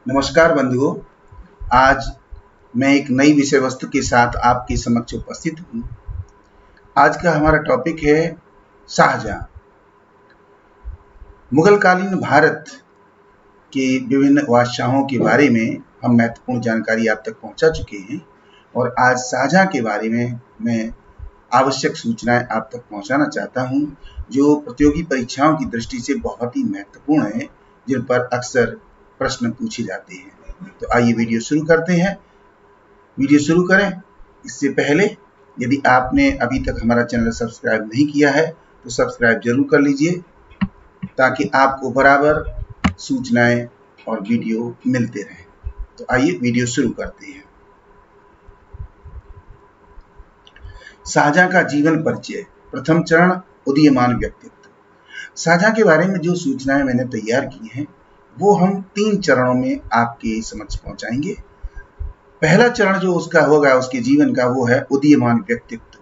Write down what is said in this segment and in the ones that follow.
नमस्कार बंधुओं। आज मैं एक नई विषय वस्तु के साथ आपके समक्ष उपस्थित हूँ। आज का हमारा टॉपिक है शाहजहां। मुगल कालीन भारत के विभिन्न बादशाहों के बारे में हम महत्वपूर्ण जानकारी आप तक पहुंचा चुके हैं और आज शाहजहां के बारे में मैं आवश्यक सूचनाएं आप तक पहुंचाना चाहता हूं, जो प्रतियोगी परीक्षाओं की दृष्टि से बहुत ही महत्वपूर्ण है, जिन पर अक्सर प्रश्न पूछे जाते हैं। तो आइए वीडियो शुरू करते हैं। वीडियो शुरू करें इससे पहले यदि आपने अभी तक हमारा चैनल सब्सक्राइब नहीं किया है तो सब्सक्राइब जरूर कर लीजिए, ताकि आपको बराबर सूचनाएं और वीडियो मिलते रहें। तो आइए वीडियो शुरू करते हैं। शाहजहां का जीवन परिचय। प्रथम चरण, उदीयमान व्यक्तित्व। शाहजहां के बारे में जो सूचनाएं मैंने तैयार की हैं वो हम 3 चरणों में आपके समक्ष पहुंचाएंगे। पहला चरण जो उसका होगा उसके जीवन का, वो है उदीयमान व्यक्तित्व।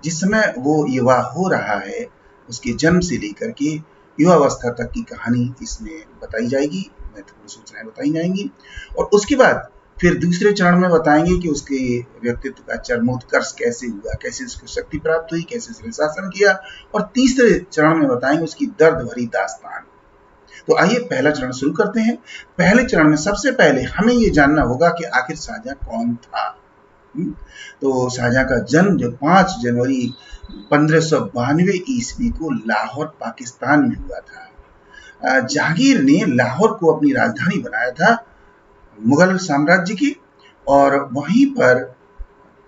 जिस समय वो युवा हो रहा है उसके जन्म से लेकर के युवावस्था तक की कहानी इसमें बताई जाएगी, महत्वपूर्ण सूचनाएं बताई जाएंगी। और उसके बाद फिर दूसरे चरण में बताएंगे कि उसके व्यक्तित्व का चरमोत्कर्ष कैसे हुआ, कैसे उसको शक्ति प्राप्त हुई, कैसे उसने शासन किया। और तीसरे चरण में बताएंगे उसकी दर्द भरी दास्तान। तो आइए पहला चरण शुरू करते हैं। पहले चरण में सबसे पहले हमें ये जानना होगा कि आखिर शाहजहां कौन था। तो शाहजहां का जन्म जो 5 जनवरी 1592 ईस्वी को लाहौर पाकिस्तान में हुआ था। जहांगीर ने लाहौर को अपनी राजधानी बनाया था मुगल साम्राज्य की, और वहीं पर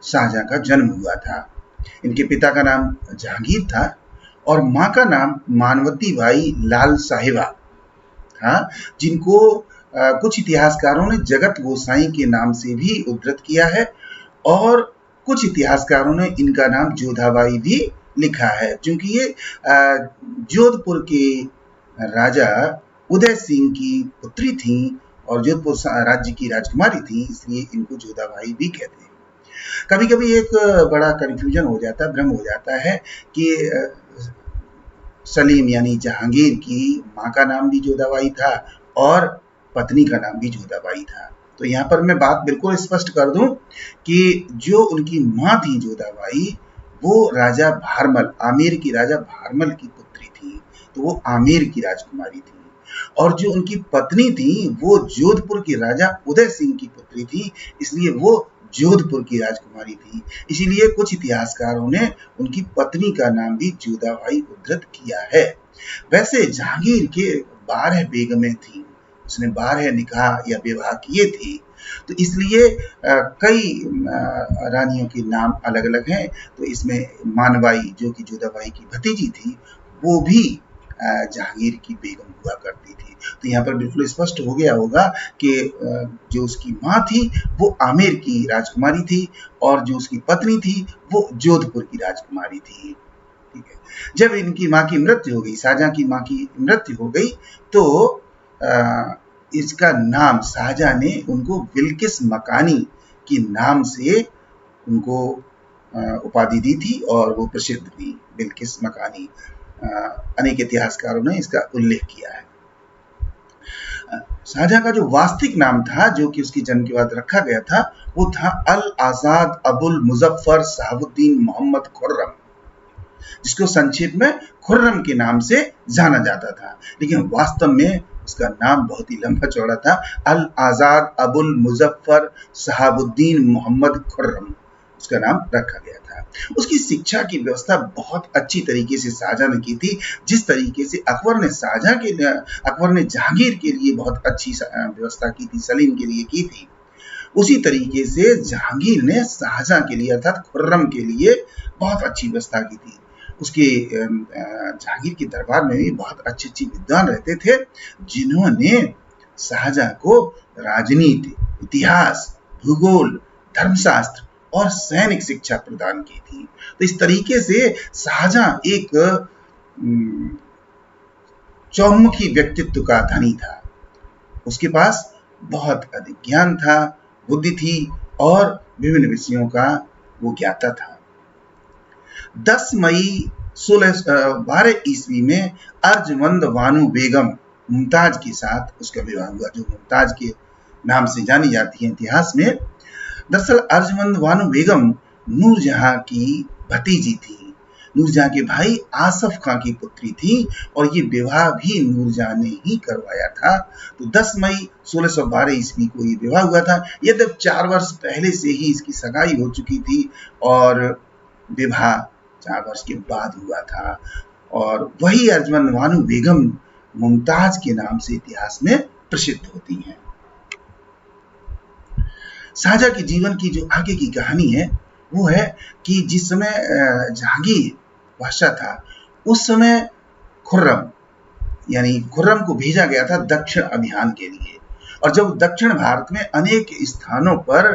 शाहजहां का जन्म हुआ था। इनके पिता का नाम जहांगीर था और मां का नाम मानवती बाई लाल साहिबा था, जिनको कुछ इतिहासकारों ने जगत गोसाई के नाम से भी उद्धृत किया है और कुछ इतिहासकारों ने इनका नाम जोधाबाई भी लिखा है, क्योंकि ये जोधपुर के राजा उदय सिंह की पुत्री थी और जोधपुर राज्य की राजकुमारी थी, इसलिए इनको जोधाबाई भी कहते हैं। कभी कभी एक बड़ा कंफ्यूजन हो जाता है, भ्रम हो जाता है कि सलीम यानी जहांगीर की मां का नाम भी जोधाबाई था और पत्नी का नाम भी जोधाबाई था। तो यहाँ पर मैं बात बिल्कुल स्पष्ट कर दूं कि जो उनकी मां थी जोधाबाई, वो राजा भारमल, आमेर की राजा भारमल की पुत्री थी, तो वो आमेर की राजकुमारी थी। और जो उनकी पत्नी थी वो जोधपुर के राजा उदय सिंह की पुत्री थी, इसलिए वो जोधपुर की राजकुमारी थी। इसीलिए कुछ इतिहासकारों ने उनकी पत्नी का नाम भी जोधाबाई उद्धृत किया है। वैसे जहांगीर के 12 बेगमें थीं, उसने 12 निकाह या विवाह किए थे, तो इसलिए कई रानियों के नाम अलग अलग हैं। तो इसमें मानबाई जो कि जोधाबाई की भतीजी थी, वो भी जहांगीर की बेगम हुआ करती थी। तो यहाँ पर बिल्कुल स्पष्ट हो गया होगा कि जो उसकी माँ थी वो आमेर की राजकुमारी थी और जो उसकी पत्नी थी वो जोधपुर की राजकुमारी थी। ठीक है। जब इनकी माँ की मृत्यु हो गई, शाहजहां की माँ की मृत्यु हो गई, तो इसका नाम शाहजहां ने उनको बिल्किस मकानी के नाम से उनको उपाधि दी थी और वो प्रसिद्ध थी, बिल्किस मकानी। अनेक इतिहासकारों ने इसका उल्लेख किया है। शाहजहां का जो वास्तविक नाम था, जो कि उसके जन्म के बाद रखा गया था, वो था अल आजाद अबुल मुजफ्फर शहाबुद्दीन मोहम्मद खुर्रम, जिसको संक्षेप में खुर्रम के नाम से जाना जाता था। लेकिन वास्तव में उसका नाम बहुत ही लंबा चौड़ा था, अल आजाद अबुल मुजफ्फर शहाबुद्दीन मोहम्मद खुर्रम उसका नाम रखा गया था। उसकी शिक्षा की व्यवस्था बहुत अच्छी तरीके से शाहजहां ने की थी। जिस तरीके से अकबर ने जहांगीर के लिए बहुत अच्छी व्यवस्था की थी, सलीम के लिए की थी, उसी तरीके से जहांगीर ने शाहजहां के लिए अर्थात खुर्रम के लिए बहुत अच्छी व्यवस्था की थी। उसके जहांगीर के दरबार में भी बहुत अच्छे अच्छे विद्वान रहते थे, जिन्होंने शाहजहां को राजनीति, इतिहास, भूगोल, धर्मशास्त्र और सैनिक शिक्षा प्रदान की थी। तो इस तरीके से शाहजहां एक चौमुखी व्यक्तित्व का धनी था। उसके पास बहुत अधिक ज्ञान था, बुद्धि थी और विभिन्न विषयों का वो ज्ञाता था। 10 मई 1612 ईस्वी में अर्जमंद बानो बेगम मुमताज के साथ उसका विवाह हुआ। जो मुमताज के नाम से जानी जाती हैं इतिहास में। दरअसल अर्जुमंद बानो बेगम नूरजहां की भतीजी थी। नूरजहां के भाई आसफ खां की पुत्री थी और ये विवाह भी नूरजहां ने ही करवाया था। तो 10 मई 1612 ईस्वी को ये विवाह हुआ था। यद्यप 4 वर्ष पहले से ही इसकी सगाई हो चुकी थी और विवाह 4 वर्ष के बाद हुआ था। और वही अर्जुमंद बानो बेगम मुमताज के नाम से इतिहास में प्रसिद्ध होती हैं। शाहजहां के जीवन की जो आगे की कहानी है वो है कि जिस समय जहांगीर बादशाह था उस समय खुर्रम यानी खुर्रम को भेजा गया था दक्षिण अभियान के लिए। और जब दक्षिण भारत में अनेक स्थानों पर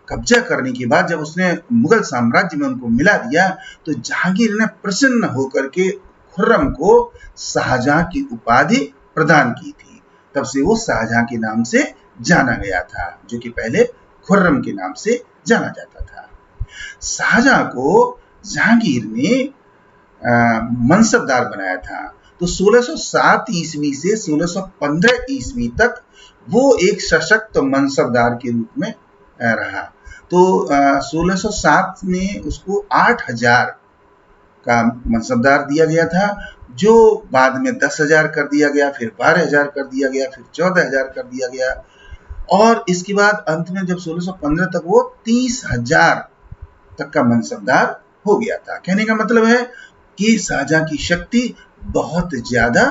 कब्जा करने के बाद जब उसने मुगल साम्राज्य में उनको मिला दिया तो जहांगीर ने प्रसन्न होकर के खुर्रम को शाहजहां की उपाधि प्रदान की थी। तब से वो शाहजहां के नाम से जाना गया था, जो कि पहले खुर्रम के नाम से जाना जाता था। शाहजहां को जहांगीर ने मनसबदार बनाया था। तो 1607 ईस्वी से 1615 ईस्वी तक वो एक सशक्त मनसबदार के रूप में रहा। तो 1607 में उसको 8000 का मनसबदार दिया गया था, जो बाद में 10,000 कर दिया गया, फिर 12,000 कर दिया गया, फिर 14,000 कर दिया गया और इसके बाद अंत में जब 1615 तक वो 30,000 तक का मनसबदार हो गया था। कहने का मतलब है कि शाहजहां की शक्ति बहुत ज्यादा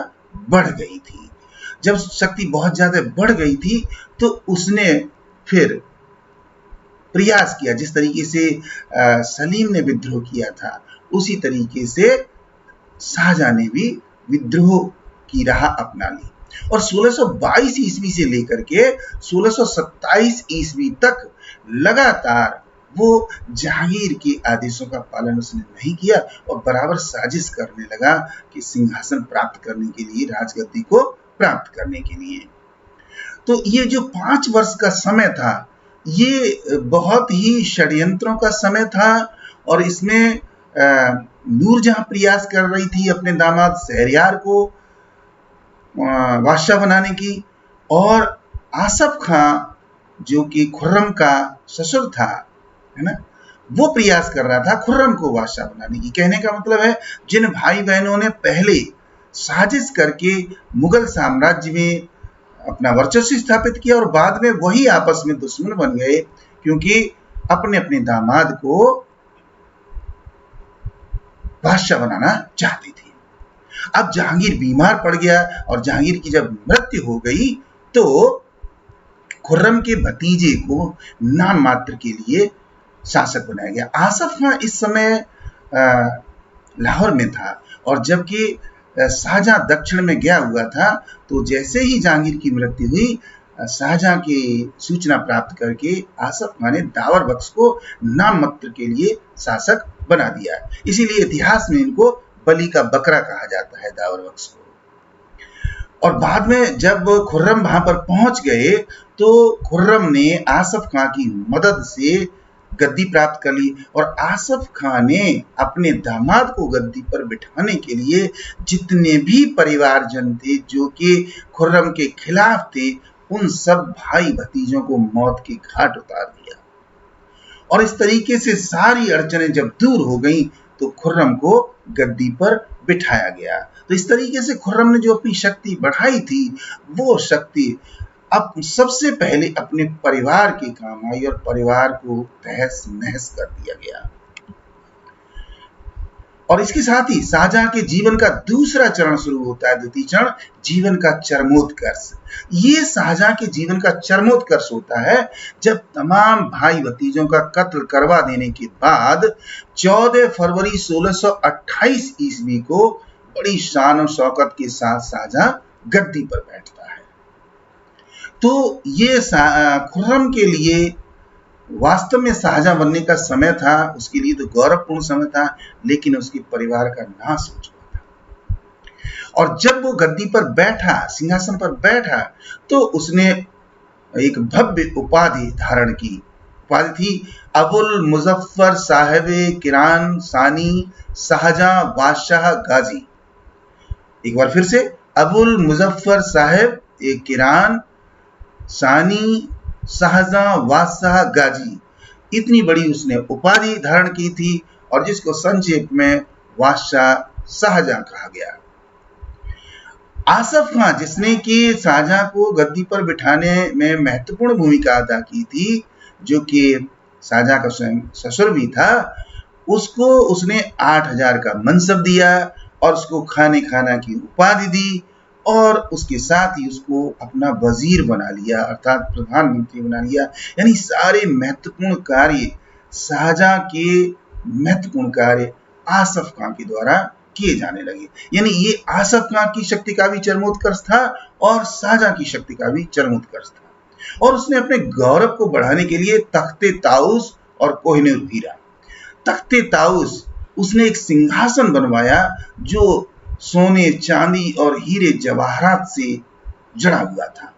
बढ़ गई थी। जब शक्ति बहुत ज्यादा बढ़ गई थी तो उसने फिर प्रयास किया, जिस तरीके से सलीम ने विद्रोह किया था उसी तरीके से शाहजहां ने भी विद्रोह की राह अपना ली और 1622 ईस्वी से लेकर के 1627 ईस्वी तक लगातार वो जहांगीर के आदेशों का पालन उसने नहीं किया और बराबर साजिश करने लगा कि सिंहासन प्राप्त करने के लिए, राजगद्दी को प्राप्त करने के लिए। तो ये जो 5 वर्ष का समय था ये बहुत ही षड्यंत्रों का समय था और इसमें नूरजहां प्रयास कर रही थी अपने दामाद शहरयार को बादशाह बनाने की और आसफ खां जो कि खुर्रम का ससुर था, है ना, वो प्रयास कर रहा था खुर्रम को बादशाह बनाने की। कहने का मतलब है जिन भाई बहनों ने पहले साजिश करके मुगल साम्राज्य में अपना वर्चस्व स्थापित किया और बाद में वही आपस में दुश्मन बन गए क्योंकि अपने अपने दामाद को बादशाह बनाना चाहती थी। अब जहांगीर बीमार पड़ गया और जहांगीर की जब मृत्यु हो गई तो खुर्रम के भतीजे को नाम मात्र के लिए शासक बनाया गया। आसफ खां इस समय लाहौर में था और जबकि शाहजहां दक्षिण में गया हुआ था तो जैसे ही जहांगीर की मृत्यु हुई शाहजहां की सूचना प्राप्त करके आसफ खां ने दावर बख्श को नाम मात्र के लिए शासक बना दिया। इसीलिए इतिहास में इनको बलि का बकरा कहा जाता है, दावर बख्श को। और बाद में जब खुर्रम वहां पर पहुंच गए तो खुर्रम ने आसफ खां की मदद से गद्दी प्राप्त कर ली और आसफ खां ने अपने दामाद को गद्दी पर बिठाने के लिए जितने भी परिवारजन थे जो कि खुर्रम के खिलाफ थे उन सब भाई भतीजों को मौत के घाट उतार दिया। और इस तरीके से सारी अड़चनें जब दूर हो गई तो खुर्रम को गद्दी पर बिठाया गया। तो इस तरीके से खुर्रम ने जो अपनी शक्ति बढ़ाई थी वो शक्ति अब सबसे पहले अपने परिवार के काम आई और परिवार को तहस नहस कर दिया गया। और इसके साथ ही शाहजहां के जीवन का दूसरा चरण शुरू होता है, द्वितीय चरण, जीवन का चरमोत्कर्ष। ये शाहजहां के जीवन का चरमोत्कर्ष होता है जब तमाम भाई भतीजों का कत्ल करवा देने के बाद 14 फरवरी 1628 ईस्वी को बड़ी शान और शौकत के साथ शाहजहां गद्दी पर बैठता है। तो ये खुर्रम के लिए वास्तव में शाहजहां बनने का समय था, उसके लिए तो गौरवपूर्ण समय था, लेकिन उसके परिवार का नाश हो चुका था। और जब वो गद्दी पर बैठा, सिंहासन पर बैठा, तो उसने एक भव्य उपाधि धारण की। उपाधि थी अबुल मुजफ्फर साहिब किरान सानी शाहजहां बादशाह गाजी। एक बार फिर से, अबुल मुजफ्फर साहिब किरान सानी शाहजहां वादशाह गाजी, इतनी बड़ी उसने उपाधि धारण की थी और जिसको संक्षेप में बादशाह शाहजहां कहा गया। आसफ खां, जिसने कि शाहजहां को गद्दी पर बिठाने में महत्वपूर्ण भूमिका अदा की थी, जो कि शाहजहां का स्वयं ससुर भी था, उसको उसने 8,000 का मनसब दिया और उसको खाने खाना की उपाधि दी और उसके साथ ही उसको अपना वजीर बना लिया, अर्थात प्रधानमंत्री बना लिया। यानी सारे महत्वपूर्ण कार्य शाहजहां के महत्वपूर्ण कार्य आसफ खां के द्वारा किए जाने लगे। यानी ये आसफ खां की शक्ति का भी चरमोत्कर्ष था और शाहजहां की शक्ति का भी चरमोत्कर्ष था। और उसने अपने गौरव को बढ़ाने के लिए तख्ते ताउस और कोहिनूर हीरा, तख्ते ताउस उसने एक सिंहासन बनवाया जो सोने चांदी और हीरे जवाहरात से जड़ा हुआ था।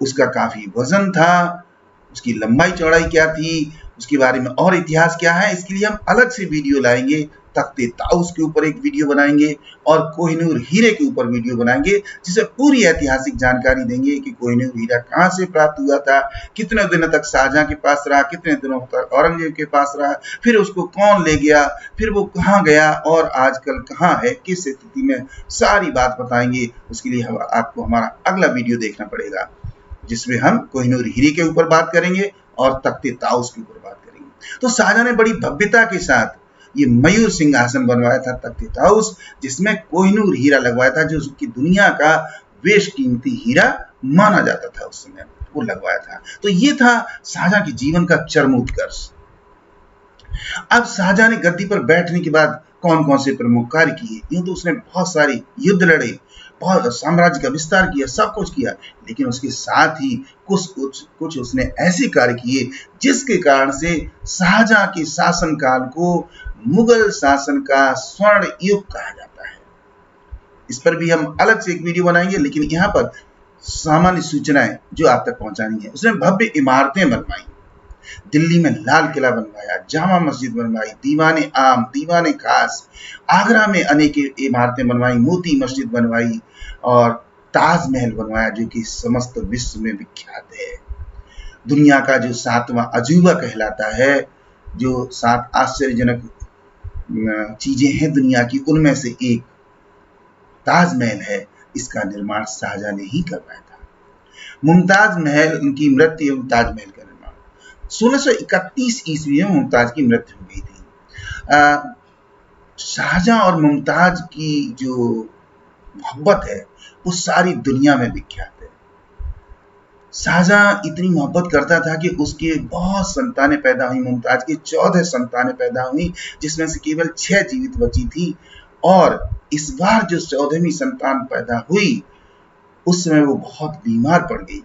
उसका काफी वजन था, उसकी लंबाई चौड़ाई क्या थी, उसके बारे में और इतिहास क्या है, इसके लिए हम अलग से वीडियो लाएंगे। तख्ते ताउस के ऊपर एक वीडियो बनाएंगे और कोहिनूर हीरे के ऊपर वीडियो बनाएंगे, जिसमें पूरी ऐतिहासिक जानकारी देंगे कि कोहिनूर हीरा कहाँ से प्राप्त हुआ था, कितने दिनों तक शाहजहां के पास रहा, कितने दिनों तक औरंगजेब के पास रहा, फिर उसको कौन ले गया, फिर वो कहाँ गया और आजकल कहाँ है, किस स्थिति में, सारी बात बताएंगे। उसके लिए आपको हमारा अगला वीडियो देखना पड़ेगा, जिसमें हम कोहिनूर हीरे के ऊपर बात करेंगे और तख्ते ताउस के ऊपर बात करेंगे। तो शाहजहां ने बड़ी भव्यता के साथ ये मयूर सिंहासन बनवाया था तख्ते ताउस, जिसमें कोहिनूर हीरा लगवाया था, जो उसकी दुनिया का बेशकीमती हीरा माना जाता था उस समय, वो लगवाया था। तो ये था शाहजहां के जीवन का चरमोत्कर्ष। अब शाहजहां ने गद्दी पर बैठने के बाद कौन कौन से प्रमुख कार्य किए? यूं तो उसने बहुत सारे युद्ध लड़े, बहुत साम्राज्य का विस्तार किया, सब कुछ किया, लेकिन उसके साथ ही कुछ उसने ऐसे कार्य किए जिसके कारण से शाहजहां के शासनकाल को मुगल शासन का स्वर्ण युग कहा जाता है। इस पर भी हम अलग से एक वीडियो बनाएंगे, लेकिन यहाँ पर सामान्य सूचनाएं जो आप तक पहुंचानी है। उसने भव्य इमारतें बनवाई, दिल्ली में लाल किला बनवाया, जामा मस्जिद बनवाई, दीवाने आम, दीवाने खास, आगरा में अनेक इमारतें बनवाई, मोती मस्जिद बनवाई और ताजमहल बनवाया, जो कि समस्त विश्व में विख्यात है। दुनिया का जो 7वां अजूबा कहलाता है, जो 7 आश्चर्यजनक चीजें हैं दुनिया की, उनमें से एक ताजमहल है। इसका निर्माण शाहजहां ने ही करवाया था। मुमताज महल, उनकी मृत्यु एवं ताजमहल का निर्माण 1631 ईस्वी में मुमताज की मृत्यु हो गई थी। शाहजहां और मुमताज की जो मोहब्बत है वो सारी दुनिया में विख्यात है। शाहजहां इतनी मोहब्बत करता था कि उसके बहुत संतानें पैदा हुई। मुमताज की 14 संतानें पैदा हुई, जिसमें से केवल 6 जीवित बची थी। और इस बार जो 14वीं संतान पैदा हुई, उस समय वो बहुत बीमार पड़ गई।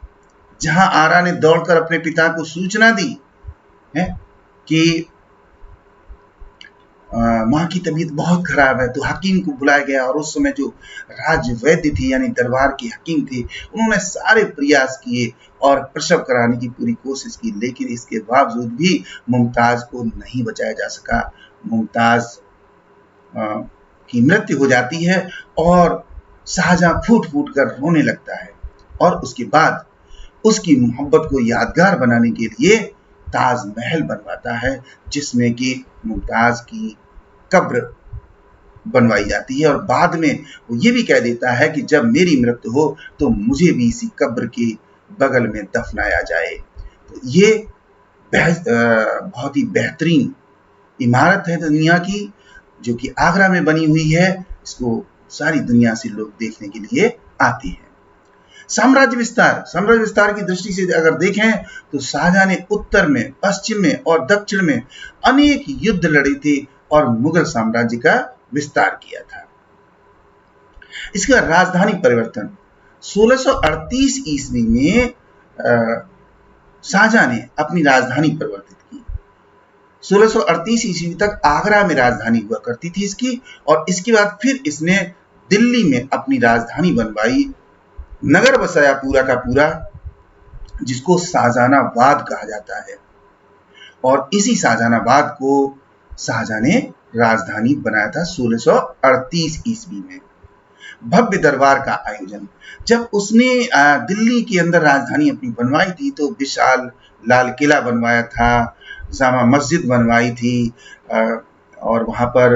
जहां आरा ने दौड़कर अपने पिता को सूचना दी है कि माँ की तबीयत बहुत खराब है, तो हकीम को बुलाया गया। और उस समय जो राज वैद्य थे, यानी दरबार के हकीम थे, उन्होंने सारे प्रयास किए और प्रसव कराने की पूरी कोशिश की, लेकिन इसके बावजूद भी मुमताज को नहीं बचाया जा सका। मुमताज की मृत्यु हो जाती है और शाहजहां फूट फूट कर रोने लगता है। और उसके बाद उसकी मोहब्बत को यादगार बनाने के लिए ताजमहल बनवाता है, जिसमें कि मुमताज की कब्र बनवाई जाती है। और बाद में वो ये भी कह देता है कि जब मेरी मृत्यु हो तो मुझे भी इसी कब्र के बगल में दफनाया जाए। तो ये बहुत ही बेहतरीन इमारत है दुनिया की, जो कि आगरा में बनी हुई है। इसको सारी दुनिया से लोग देखने के लिए आते हैं। साम्राज्य विस्तार की दृष्टि से अगर देखें तो शाहजहां ने उत्तर में, पश्चिम में और दक्षिण में अनेक युद्ध लड़े थे और मुगल साम्राज्य का विस्तार किया था। इसका राजधानी परिवर्तन 1638 ईस्वी में शाहजहां ने अपनी राजधानी परिवर्तित की। 1638 ईस्वी तक आगरा में राजधानी हुआ करती थी इसकी, और इसके बाद फिर इसने दिल्ली में अपनी राजधानी बनवाई, नगर बसाया पूरा का पूरा, जिसको शाहजहानाबाद कहा जाता है। और इसी शाहजहानाबाद को शाहजहां ने राजधानी बनाया था 1638 ईस्वी में। भव्य दरबार का आयोजन। जब उसने दिल्ली के अंदर राजधानी अपनी बनवाई थी तो विशाल लाल किला बनवाया था, जामा मस्जिद बनवाई थी, और वहाँ पर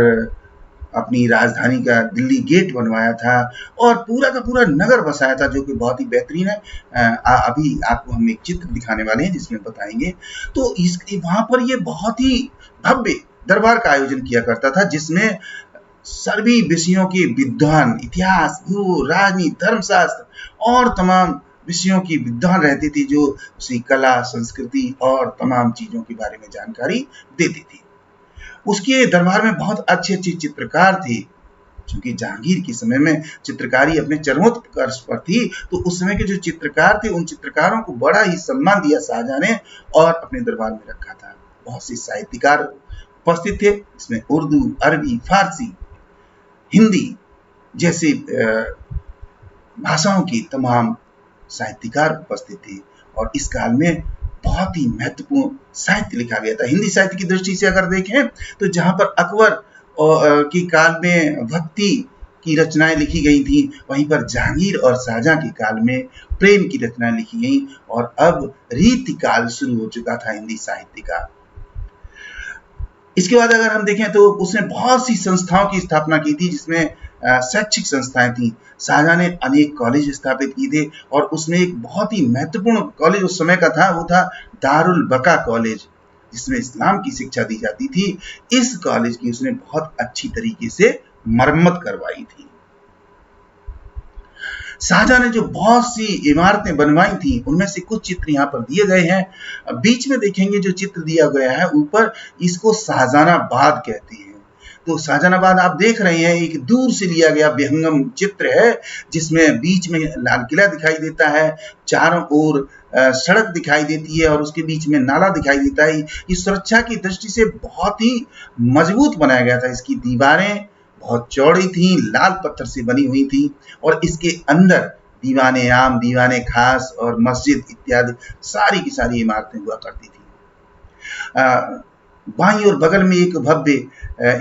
अपनी राजधानी का दिल्ली गेट बनवाया था और पूरा का पूरा नगर बसाया था, जो कि बहुत ही बेहतरीन है। अभी आपको हम एक चित्र दिखाने वाले हैं जिसमें बताएंगे। तो वहाँ पर ये बहुत ही भव्य दरबार का आयोजन किया करता था, जिसमें सभी विषयों के विद्वान, इतिहास, भूगोल, राजनीति, धर्मशास्त्र और तमाम विषयों की विद्वान रहती थी, जो उसी कला, संस्कृति और तमाम चीजों के बारे में जानकारी देती थी। उसके दरबार में बहुत अच्छे अच्छे चित्रकार थे, क्योंकि जहांगीर के समय में चित्रकारी अपने चरमोत्कर्ष पर थी, तो उस समय के जो चित्रकार थे उन चित्रकारों को बड़ा ही सम्मान दिया शाहजहां ने और अपने दरबार में रखा था। बहुत से साहित्यकार उपस्थित थे, इसमें उर्दू, अरबी, फारसी, हिंदी जैसे भाषाओं के तमाम साहित्यकार उपस्थित थे और इस काल में बहुत ही महत्वपूर्ण साहित्य लिखा गया था। हिंदी साहित्य की दृष्टि से अगर देखें तो जहां पर अकबर के काल में भक्ति की रचनाएं लिखी गई थी, वहीं पर जहांगीर और शाहजहां के काल में प्रेम की रचनाएं लिखी गई और अब रीति काल शुरू हो चुका था हिंदी साहित्य का। इसके बाद अगर हम देखें तो उसने बहुत सी संस्थाओं की स्थापना की थी, जिसमें शैक्षिक संस्थाएं थी। शाहजहां ने अनेक कॉलेज स्थापित किए थे और उसमें एक बहुत ही महत्वपूर्ण कॉलेज उस समय का था, वो था दारुल बका कॉलेज, जिसमें इस्लाम की शिक्षा दी जाती थी। इस कॉलेज की उसने बहुत अच्छी तरीके से मरम्मत करवाई थी। शाहजहां ने जो बहुत सी इमारतें बनवाई थी, उनमें से कुछ चित्र यहाँ पर दिए गए हैं। बीच में देखेंगे जो चित्र दिया गया है ऊपर, इसको शाहजहानाबाद कहते हैं। तो शाहजहानाबाद आप देख रहे हैं, एक दूर से लिया गया विहंगम चित्र है, जिसमें बीच में लाल किला दिखाई देता है, चारों ओर सड़क दिखाई देती है और उसके बीच में नाला दिखाई देता है। ये सुरक्षा की दृष्टि से बहुत ही मजबूत बनाया गया था। इसकी दीवारें बहुत चौड़ी थी, लाल पत्थर से बनी हुई थी और इसके अंदर दीवाने आम, दीवाने खास और मस्जिद इत्यादि सारी की सारी इमारतें हुआ करती थी। बाईं और बगल में एक भव्य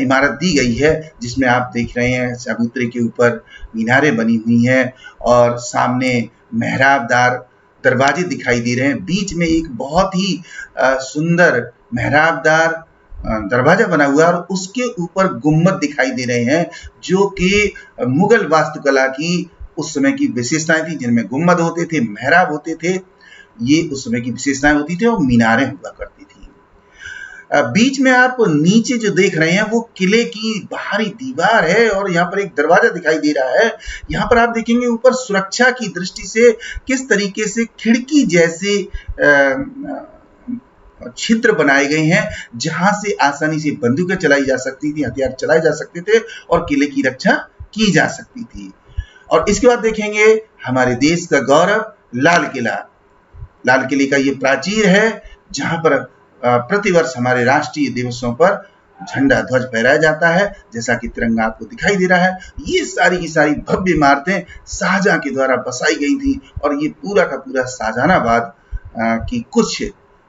इमारत दी गई है, जिसमें आप देख रहे हैं चबूतरे के ऊपर मीनारें बनी हुई हैं और सामने मेहराबदार दरवाजे दिखाई दे रहे हैं। बीच में एक बहुत ही सुंदर मेहराबदार दरवाजा बना हुआ है और उसके ऊपर गुम्बद दिखाई दे रहे हैं, जो कि मुगल वास्तुकला की उस समय की विशेषताएं थी, जिनमें गुम्बद होते थे, मेहराब होते थे। ये उस समय की विशेषताएं होती थी और मीनारें हुआ करती थी। बीच में आप नीचे जो देख रहे हैं वो किले की बाहरी दीवार है और यहाँ पर एक दरवाजा दिखाई दे रहा है। यहाँ पर आप देखेंगे ऊपर सुरक्षा की दृष्टि से किस तरीके से खिड़की जैसे छिद्र बनाए गए हैं, जहां से आसानी से बंदूकें चलाई जा सकती थी, हथियार चलाए जा सकते थे और किले की रक्षा की जा सकती थी। और इसके बाद देखेंगे हमारे देश का गौरव लाल किला। लाल किले का ये प्राचीर है, जहां पर प्रतिवर्ष हमारे राष्ट्रीय दिवसों पर झंडा ध्वज फहराया जाता है, जैसा कि तिरंगा आपको दिखाई दे रहा है। ये सारी की सारी भव्य इमारतें शाहजहां के द्वारा बसाई गई थी और ये पूरा का पूरा शाहजहानाबाद की कुछ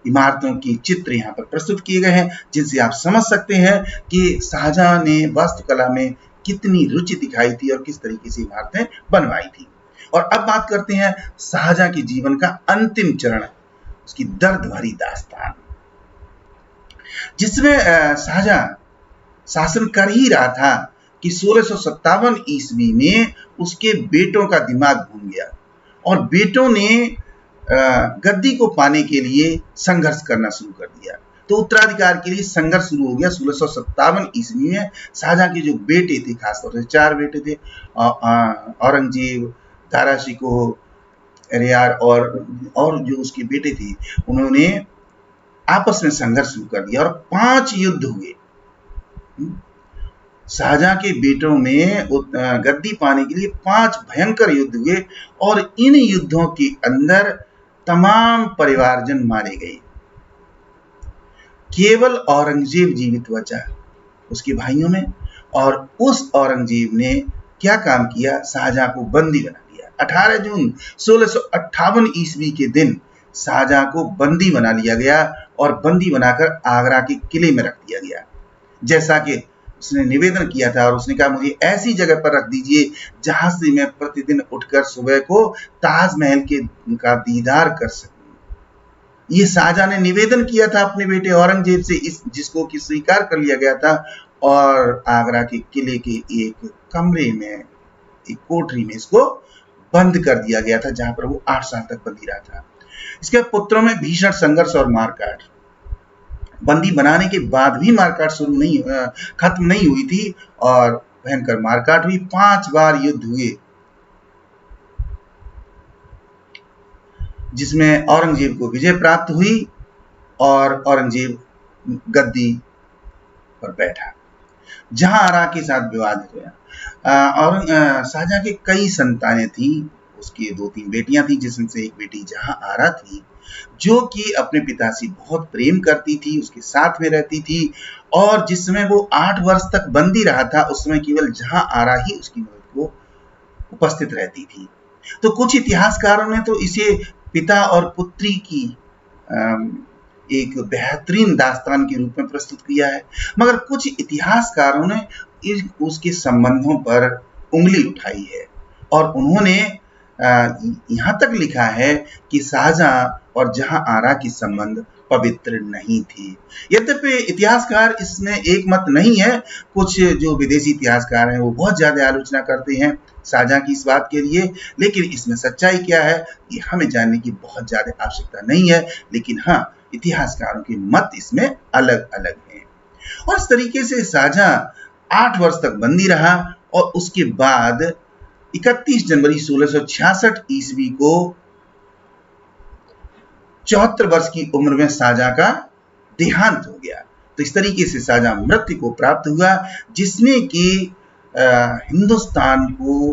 इमारतों की चित्र यहाँ पर प्रस्तुत किए गए हैं, जिनसे आप समझ सकते हैं कि शाहजहां ने वास्तुकला में कितनी रुचि दिखाई थी और किस तरीके से इमारतें बनवाई थी। और अब बात करते हैं शाहजहां के जीवन का अंतिम चरण, उसकी दर्द भरी दास्तान, जिसमें शाहजहां शासन कर ही रहा था कि 1657 ईस्वी में उसके बेटों का दिमाग घूम गया और बेटों ने गद्दी को पाने के लिए संघर्ष करना शुरू कर दिया। तो उत्तराधिकार के लिए संघर्ष शुरू हो गया 1657 ईस्वी में। शाहजहां के जो बेटे थे, खासतौर से 4 बेटे थे, औरंगजेब, दारा शिकोह, एरियार और जो उसके बेटे थे, उन्होंने आपस में संघर्ष शुरू कर दिया और 5 युद्ध हुए। शाहजहां के बेटों में गद्दी पाने के लिए 5 भयंकर युद्ध हुए और इन युद्धों के अंदर तमाम परिवारजन मारे गए। केवल औरंगजेब जीवित बचा उसके भाइयों में, और उस औरंगजेब ने क्या काम किया, शाहजहां को बंदी बना लिया। 18 जून 1658 ईस्वी के दिन शाहजहां को बंदी बना लिया गया और बंदी बनाकर आगरा के किले में रख दिया गया। जैसा कि उसने निवेदन किया था और उसने कहा मुझे ऐसी जगह पर रख दीजिए जहां से मैं प्रतिदिन उठकर सुबह को ताजमहल के का दीदार कर सकूं। ये शाहजहां ने निवेदन किया था अपने बेटे औरंगजेब से, इस जिसको कि स्वीकार कर लिया गया था और आगरा के किले के एक कमरे में, एक कोठरी में इसको बंद कर दिया गया था, जहां पर वो 8 साल तक बंदी रहा था। इसके पुत्रों में भीषण संघर्ष और मारकाट, बंदी बनाने के बाद भी मारकाट खत्म नहीं हुई थी और भयंकर मारकाट हुई। 5 बार युद्ध हुए जिसमें औरंगजेब को विजय प्राप्त हुई और औरंगजेब गद्दी पर बैठा। जहां आरा के साथ विवाद हुआ और शाहजहां के कई संतानें थी, उसकी 2-3 बेटियां थी, जिसमें से एक बेटी जहां आरा थी, जो कि अपने पिता से बहुत प्रेम करती थी, उसके साथ में रहती थी और जिस समय वो 8 वर्ष तक बंदी रहा था उस समय केवल जहां आरा ही उसकी मदद को उपस्थित रहती थी। तो कुछ इतिहासकारों ने तो इसे पिता और पुत्री की एक बेहतरीन दास्तान के रूप में प्रस्तुत किया है, मगर कुछ इतिहासकारों ने उसके संबंधों पर उंगली उठाई है और उन्होंने यहाँ तक लिखा है कि शाहजहां और जहां आरा के संबंध पवित्र नहीं थे। यद्यपि इतिहासकार इसमें एक मत नहीं है, कुछ जो विदेशी इतिहासकार हैं वो बहुत ज्यादा आलोचना करते हैं शाहजहां की इस बात के लिए, लेकिन इसमें सच्चाई क्या है ये हमें जानने की बहुत ज्यादा आवश्यकता नहीं है। लेकिन हाँ, इतिहासकारों के मत इसमें अलग अलग हैं। और इस तरीके से शाहजहां 8 वर्ष तक बंदी रहा और उसके बाद 31 जनवरी 1666 ईस्वी को 74 वर्ष की उम्र में शाहजहां का देहांत हो गया। तो इस तरीके से शाहजहां मृत्यु को प्राप्त हुआ, जिसने कि हिंदुस्तान को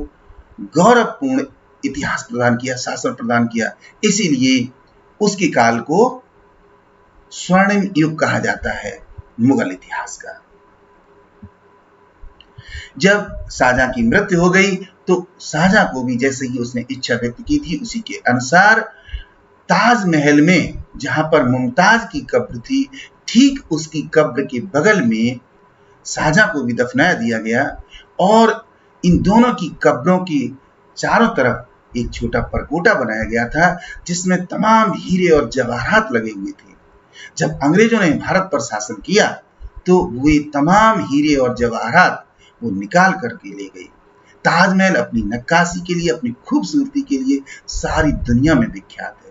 गौरवपूर्ण इतिहास प्रदान किया, शासन प्रदान किया। इसीलिए उसके काल को स्वर्णिम युग कहा जाता है मुगल इतिहास का। जब शाहजहां की मृत्यु हो गई तो शाहजहां को भी जैसे ही उसने इच्छा व्यक्त की थी उसी के अनुसार ताजमहल में, जहां पर मुमताज की कब्र थी, ठीक उसकी कब्र के बगल में शाहजहां को भी दफनाया दिया गया और इन दोनों की कब्रों के चारों तरफ एक छोटा परकोटा बनाया गया था जिसमें तमाम हीरे और जवाहरात लगे हुए थे। जब अंग्रेजों ने भारत पर शासन किया तो वे तमाम हीरे और जवाहरात वो निकाल करके ले गए। ताजमहल अपनी नक्काशी के लिए, अपनी खूबसूरती के लिए सारी दुनिया में विख्यात है।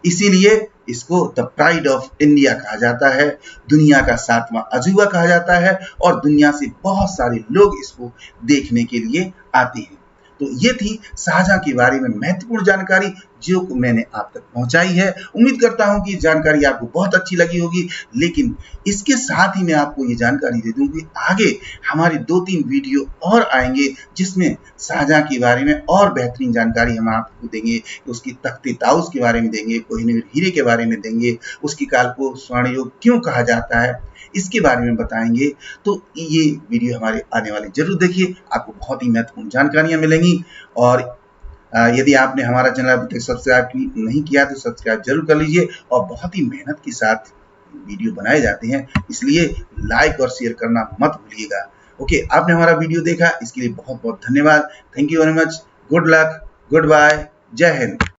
इसीलिए इसको द प्राइड ऑफ इंडिया कहा जाता है, दुनिया का 7वां अजूबा कहा जाता है और दुनिया से बहुत सारे लोग इसको देखने के लिए आते हैं। तो ये थी शाहजहां के बारे में महत्वपूर्ण जानकारी जो मैंने आप तक पहुंचाई है। उम्मीद करता हूं कि जानकारी आपको बहुत अच्छी लगी होगी, लेकिन इसके साथ ही मैं आपको ये जानकारी दे दूं कि आगे हमारे 2-3 वीडियो और आएंगे जिसमें शाहजहां के बारे में और बेहतरीन जानकारी हम आपको देंगे। उसकी तख्ते ताउस के बारे में देंगे, कोहिनूर हीरे के बारे में देंगे, उसकी काल को स्वर्ण युग क्यों कहा जाता है इसके बारे में बताएंगे। तो ये वीडियो हमारे आने वाले जरूर देखिए, आपको बहुत ही महत्वपूर्ण जानकारियां मिलेंगी। और यदि आपने हमारा चैनल अभी तक सब्सक्राइब नहीं किया तो सब्सक्राइब जरूर कर लीजिए। और बहुत ही मेहनत के साथ वीडियो बनाए जाते हैं, इसलिए लाइक और शेयर करना मत भूलिएगा। ओके, आपने हमारा वीडियो देखा इसके लिए बहुत बहुत धन्यवाद। Thank you very much. Good luck, good bye, जय हिंद।